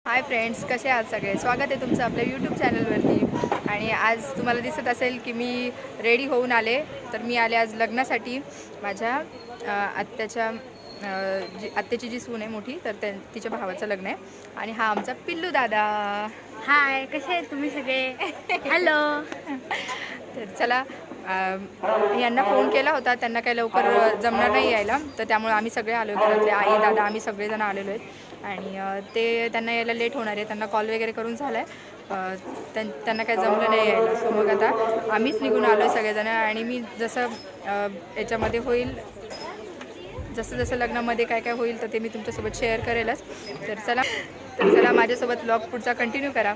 Hi friends, कसे आहात सगळे. स्वागत आहे तुमचं आपल्या यूट्यूब चॅनलवरती. आणि आज तुम्हाला दिसत असेल की मी रेडी होऊन आले. तर मी आले आज लग्नासाठी. माझ्या आत्याच्या आत्याची जी सून आहे मोठी, तर तिच्या भावाचं लग्न आहे. आणि हा आमचा पिल्लू दादा. हाय, कसे आहेत तुम्ही सगळे? हॅलो. तर चला, यांना फोन केला होता, त्यांना काही लवकर जमणार नाही यायला, तर त्यामुळे आम्ही सगळे आलो आहे. घरातले आई दादा आम्ही सगळेजण आलेलो आहेत. आणि त्यांना यायला लेट होणार आहे. त्यांना कॉल वगैरे करून झाला आहे, त्यांना काही जमलं नाही यायला. सो मग आता आम्हीच निघून आलो आहे सगळेजण. आणि मी जसं याच्यामध्ये होईल, जसं जसं लग्नामध्ये काय काय होईल तर ते मी तुमच्यासोबत शेअर करेलच. तर चला माझ्यासोबत व्लॉग पुढचा कंटिन्यू करा.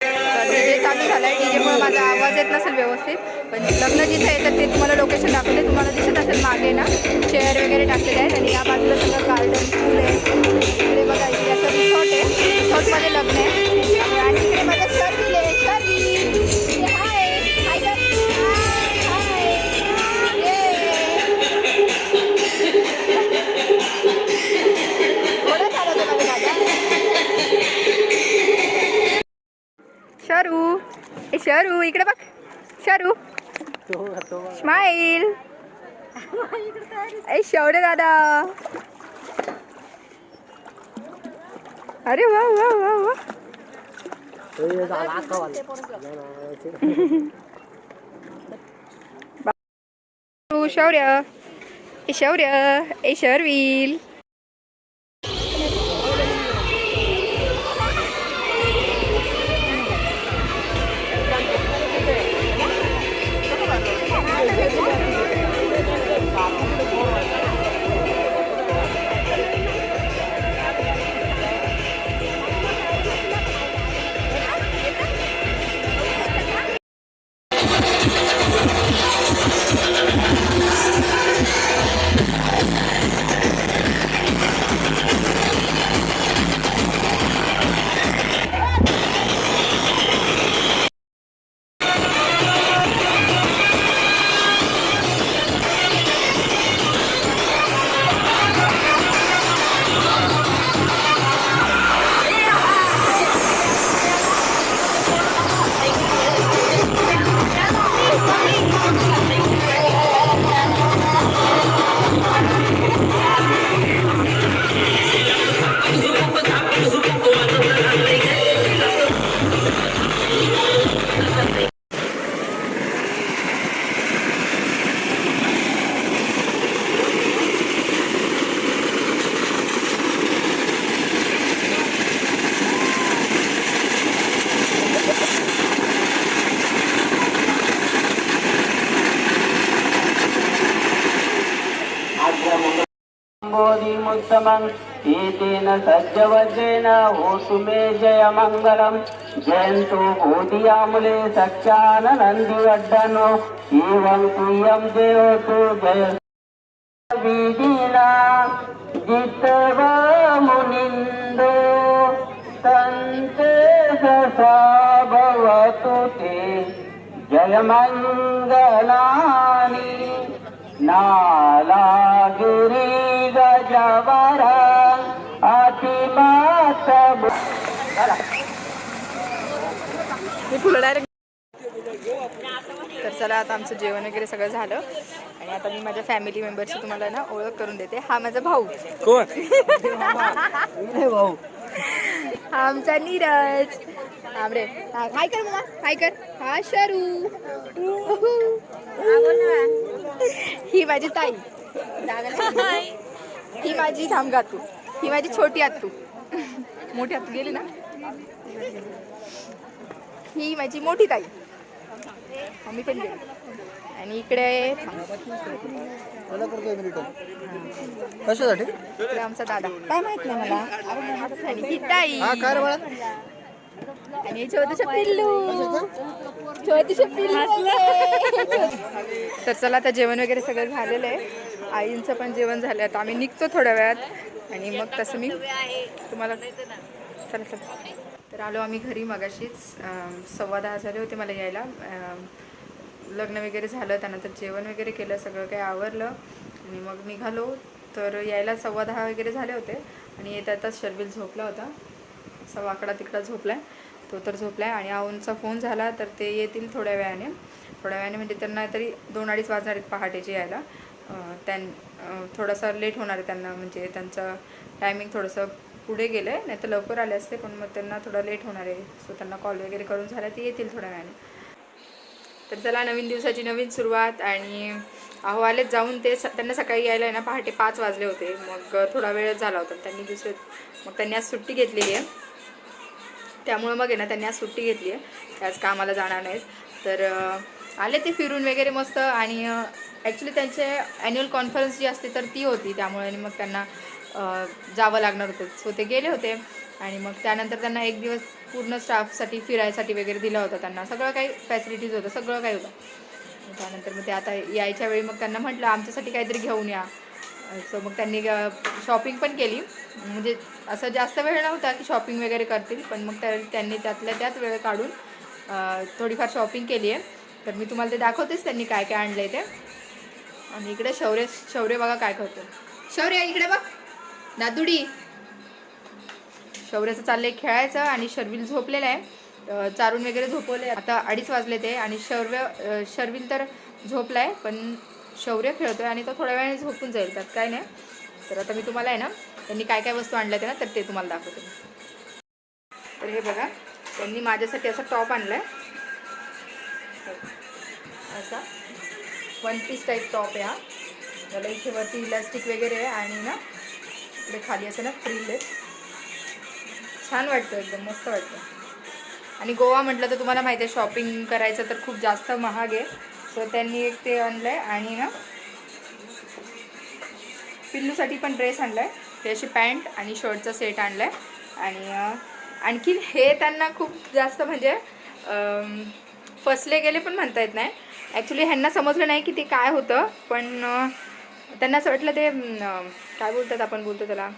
डीजे चालू झाला आहे. डीजेमुळे माझा आवाज येत नसेल व्यवस्थित, पण लग्न जिथे आहे तर ते तुम्हाला लोकेशन दाखवते. तुम्हाला दिसत असेल मागे ना चेअर वगैरे टाकलेले आहेत. आणि या बाजूला सगळं गार्डन फुल आहे. इकडे बघा, इकडे असं रिसॉर्ट आहे. रिसॉर्टमध्ये लग्न आहे. आणि इकडे माझं सर दिले शरू. ए शरू, इकडे बघ. शरू, स्माईल. ए शौर्य दादा. अरे वा वा वा वा. शौर्य, ए शौर्य, ए शर्विल. बोधिमुत्तमं एतेन सज्जवज्रेण होतु मे जयमङ्गलं जयन्तु बोधियामुले सख्यानन्दिवर्धनो एवं तुयं देवतु जय विधिना जितवा मुनिन्दो तन्ते ससा भवतु ते जयमङ्गलानि नालागिरी गजवरा अतिमात. तर चला, आता आमचं जेवण वगैरे सगळं झालं. आणि आता मी माझ्या फॅमिली मेंबरची तुम्हाला ना ओळख करून देते. हा माझा भाऊ. कोण? भाऊ हा आमचा नीरज. आमरे हाय कर मला, हाय कर. हा शरू. ही माझी ताई. ही माझी धामगातू. ही माझी छोटी आत्तू. मोठी आत्तू गेली ना. ही माझी मोठी ताई. मम्मी पण गेली. आणि इकडे कशासाठी? इकडे आमचा दादा. काय माहित नाही मला. आणि ही ताई. आणि छोटंसं पिल्लू. तर चला, आता जेवण वगैरे सगळं झालेलं आहे. आईंचं पण जेवण झालं. आता आम्ही निघतो थोड्या वेळात. आणि मग तसं मी तुम्हाला चला. तर आलो आम्ही घरी मगाशीच. 10:15 झाले होते मला यायला. लग्न वगैरे झालं, त्यानंतर जेवण वगैरे केलं, सगळं काही आवरलं आणि मग निघालो. तर यायला 10:15 वगैरे झाले होते. आणि येता येताच शर्विल झोपला होता. असा वाकडा तिकडा झोपलाय, तो तर झोपलाय. आणि आऊंचा फोन झाला तर ते येतील थोड्या वेळाने म्हणजे त्यांना तरी 2-2:30 वाजणार आहेत पहाटेचे यायला. थोडासा लेट होणार आहे त्यांना, म्हणजे त्यांचं टायमिंग थोडंसं पुढे गेलं आहे, नाही तर लवकर आले असते, पण मग त्यांना थोडा लेट होणार आहे. सो त्यांना कॉल वगैरे करून झाला ते येतील थोड्या वेळाने. तर चला, नवीन दिवसाची नवीन सुरुवात. आणि अहो आलेच जाऊन, ते त्यांना सकाळी यायला आहे ना पहाटे 5 वाजले होते, मग थोडा वेळच झाला होता. त्यांनी आज सुट्टी घेतलेली आहे, त्यामुळं मग आहे ना त्यांनी आज सुट्टी घेतली आहे, आज कामाला जाणार नाहीत. तर आले ते फिरून वगैरे मस्त. आणि ॲक्च्युली त्यांचे ॲन्युअल कॉन्फरन्स जी असते तर ती होती, त्यामुळे मग त्यांना जावं लागणार होतं. सो ते गेले होते. आणि मग त्यानंतर त्यांना एक दिवस पूर्ण स्टाफसाठी फिरायसाठी वगैरे दिला होता. त्यांना सगळं काही फॅसिलिटीज होतं, सगळं काही होतं. त्यानंतर मग ते आता यायच्या वेळी मग त्यांना म्हटलं आमच्यासाठी काहीतरी घेऊन या. सो मग त्यांनी शॉपिंग पण केली, म्हणजे असं जास्त वेळ नव्हता की शॉपिंग वगैरे करतील, पण मग त्यांनी त्यातल्या त्यात वेळ काढून थोडीफार शॉपिंग केली आहे. तर मी तुम्हाला ते दाखवतेच त्यांनी काय काय आणलं आहे ते. आणि इकडे शौर्य बघा काय करतो. शौर्य इकडे बघ, दादुडी. शौर्याचं चाललंय खेळायचं आणि शर्विल झोपलेलं आहे, चारून वगैरे झोपवले. आता 2:30 वाजले ते. आणि शर्विल तर झोपलाय, पण शौर्य खेळतोय आणि तो थोड्या वेळाने झोपून जाईल, त्यात काय नाही. तर आता मी तुम्हाला आहे ना त्यांनी काय काय वस्तू आणल्या ते ना, तर ते तुम्हाला दाखवते. तर हे बघा, त्यांनी माझ्यासाठी असा टॉप आणलाय, असा 1 पीस टाईप टॉप आहे हा. त्याला इथे वरती इलास्टिक वगैरे आहे आणि ना इकडे खाली असं ना फ्रिल आहे. छान वाटतं, एकदम मस्त वाटतं. आणि गोवा म्हटलं तर तुम्हाला माहिती आहे शॉपिंग करायचं तर खूप जास्त महाग आहे. सो त्यांनी एक ते आणलं आहे. आणि ना पिल्लूसाठी पण ड्रेस आणला आहे, ते अशी पॅन्ट आणि शर्टचा सेट आणला आहे. आणि आणखीन हे त्यांना खूप जास्त म्हणजे फसले गेले पण म्हणता येत नाही. ॲक्च्युली ह्यांना समजलं नाही की ते काय होतं, पण त्यांना असं वाटलं ते काय बोलतात, आपण बोलतो त्याला,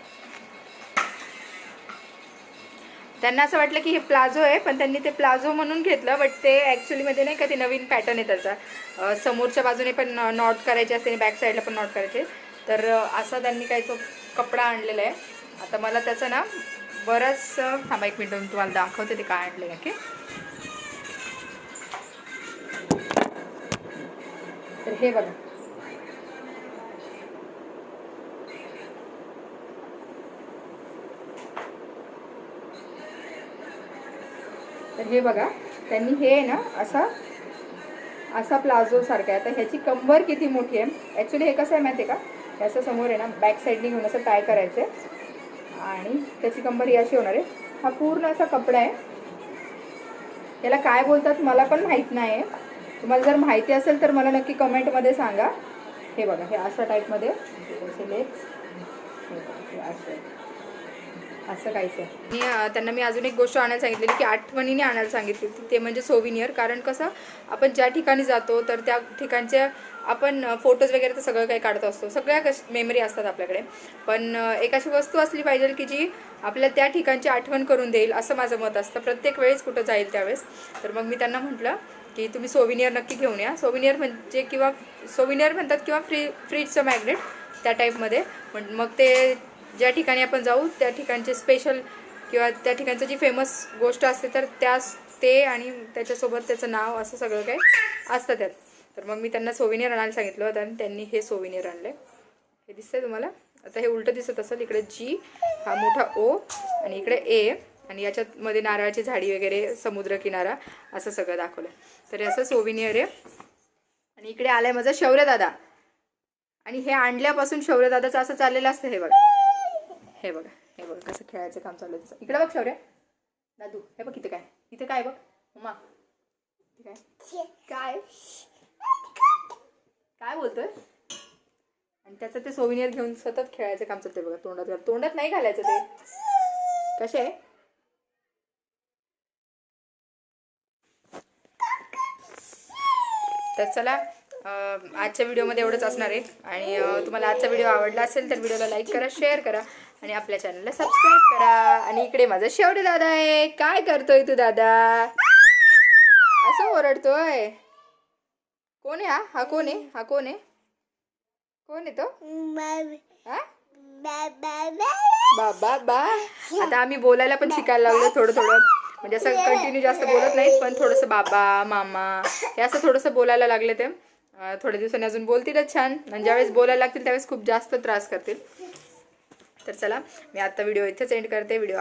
त्यांना असं वाटलं की हे प्लाझो आहे, पण त्यांनी ते प्लाझो म्हणून घेतलं. बट ते ॲक्च्युलीमध्ये नाही का, ते नवीन पॅटर्न आहे त्याचा. समोरच्या बाजूने पण नॉट करायचे असते आणि बॅक साईडला पण नॉट करायचे. तर असा त्यांनी काही तो कपडा आणलेला आहे. आता मला त्याचं ना बरंच थांबा 1 मिनिट, मी तुम्हाला दाखवते ते काय आणले नक्की. तर हे बघा, तर हे बघा त्यांनी हे ना असा प्लाझो सारखा आहे. आता ह्याची कंबर किती मोठी आहे. ॲक्च्युली हे कसं आहे माहिती आहे का, याचं समोर आहे ना बॅक साईडने घेऊन असं टाय करायचं आहे आणि त्याची कंबर ही अशी होणार आहे. हा पूर्ण असा कपडा आहे, याला काय बोलतात मला पण माहीत नाही आहे. तुम्हाला जर माहिती असेल तर मला नक्की कमेंटमध्ये सांगा. हे बघा, हे अशा टाईपमध्ये असं काहीच आहे. आणि त्यांना मी अजून एक गोष्ट आणायला सांगितलेली की आठवणीने आणायला सांगितली होती, ते म्हणजे सोविनियर. कारण कसं आपण ज्या ठिकाणी जातो तर त्या ठिकाणचे आपण फोटोज वगैरे तर सगळं काही काढत असतो, सगळ्या मेमरी असतात आपल्याकडे, पण एक अशी वस्तू असली पाहिजे की जी आपल्या त्या ठिकाणची आठवण करून देईल, असं माझं मत असतं प्रत्येक वेळेस कुठं जाईल त्यावेळेस. तर मग मी त्यांना म्हटलं की तुम्ही सोविनियर नक्की घेऊन या. सोविनियर म्हणजे किंवा सोविनियर म्हणतात किंवा फ्रीजचं मॅग्नेट त्या टाईपमध्ये. मग ते ज्या ठिकाणी आपण जाऊ त्या ठिकाणचे स्पेशल किंवा त्या ठिकाणचं जी फेमस गोष्ट असते तर ते आणि त्याच्यासोबत त्याचं नाव असं सगळं काही असतं त्यात. तर मग मी त्यांना सोविनियर आणायला सांगितलं होतं आणि त्यांनी हे सोविनियर आणलं. हे दिसतंय तुम्हाला, आता हे उलटं दिसत असेल. इकडे जी, हा मोठा ओ आणि इकडे ए, आणि याच्यामध्ये नारळाची झाडी वगैरे, समुद्रकिनारा, असं सगळं दाखवलं. तर असं सोविनियर आहे. आणि इकडे आलाय माझा शौर्यदादा. आणि हे आणल्यापासून शौर्यदादाचं असं चाललेलं असतं. हे बघा, हे बघा, हे बघा कसं खेळायचं काम चालू आहे. इकडे बघ शौर्य दादू, हे बघ इथे काय बघ मम्मा, काय काय काय बोलतोय. आणि त्याचं ते सोविनियर घेऊन सतत खेळायचं काम चालतंय बघा. तोंडात नाही घालायचं ते. कसे आहे तर चला, आजच्या व्हिडिओमध्ये एवढंच असणार आहे. आणि तुम्हाला आजचा व्हिडिओ आवडला असेल तर व्हिडिओला लाईक करा, शेअर करा आणि आपल्या चॅनलला सबस्क्राईब करा. आणि इकडे माझा शौर्य दादा आहे. काय करतोय तू दादा, असं ओरडतोय. कोण आहे हा कोण आहे, हा कोण आहे, कोण आहे तो, बाबा बा. आता आम्ही बोलायला पण शिकायला लागलो थोडं थोडं, म्हणजे असं कंटिन्यू जास्त बोलत नाहीत, पण थोडंसं बाबा मामा हे असं थोडंसं बोलायला लागले ते. थोड्या दिवसांनी अजून बोलतीलच छान, आणि ज्यावेळेस बोलायला लागतील त्यावेळेस खूप जास्त त्रास करतील. तर चला, मी आता व्हिडिओ इथेच एंड करते. व्हिडिओ